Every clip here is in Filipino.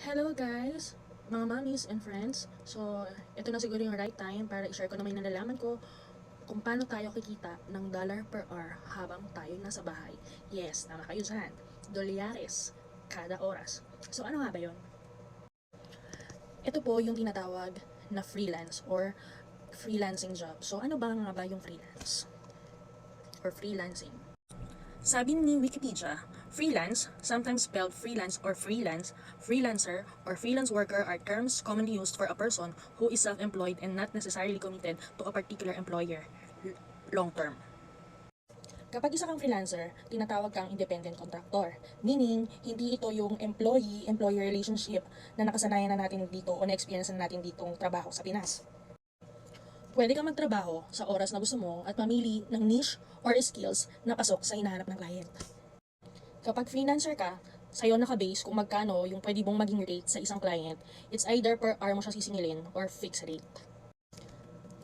Hello guys, mga mommies and friends. So, ito na siguro yung right time para i-share ko naman yung nalalaman ko kung paano tayo kikita ng dollar per hour habang tayo nasa bahay. Yes, tama kayo dyan. Dolyares kada oras. So, ano nga ba yun? Ito po yung tinatawag na freelance or freelancing job. So, ano ba nga ba yung freelance or freelancing? Sabi ni Wikipedia, freelance, sometimes spelled freelance or freelance, freelancer, or freelance worker are terms commonly used for a person who is self-employed and not necessarily committed to a particular employer long term. Kapag isa kang freelancer, tinatawag kang independent contractor. Meaning, hindi ito yung employee-employer relationship na nakasanayan na natin dito o na-experience na natin ditong trabaho sa Pinas. Pwede kang magtrabaho sa oras na gusto mo at mamili ng niche or skills na pasok sa hinahanap ng client. Kapag freelancer ka, sa'yo naka-base kung magkano yung pwede mong maging rate sa isang client. It's either per hour mo siya sisingilin or fixed rate.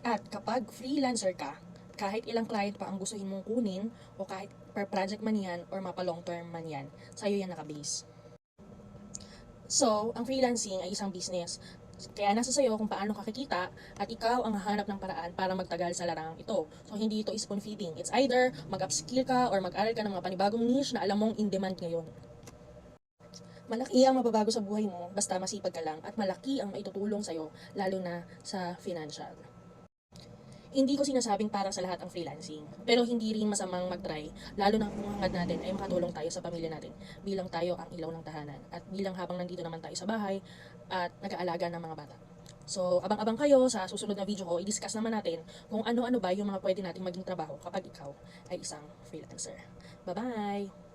At kapag freelancer ka, kahit ilang client pa ang gustuhin mong kunin o kahit per project man yan or mapa long term man yan, sa'yo yan naka-base. So, ang freelancing ay isang business. Kaya nasa sayo kung paano kakikita at ikaw ang hahanap ng paraan para magtagal sa larangang ito. So, hindi ito spoon feeding. It's either mag-upskill ka or mag-aral ka ng mga panibagong niche na alam mong in demand ngayon. Malaki ang mababago sa buhay mo basta masipag ka lang at malaki ang maitutulong sa'yo lalo na sa financial. Hindi ko sinasabing para sa lahat ang freelancing, pero hindi rin masamang mag-try, lalo na kung hangad natin ay makatulong tayo sa pamilya natin, bilang tayo ang ilaw ng tahanan, at bilang habang nandito naman tayo sa bahay at nag-aalaga ng mga bata. So, abang-abang kayo sa susunod na video ko, i-discuss naman natin kung ano-ano ba yung mga pwede nating maging trabaho kapag ikaw ay isang freelancer. Bye-bye!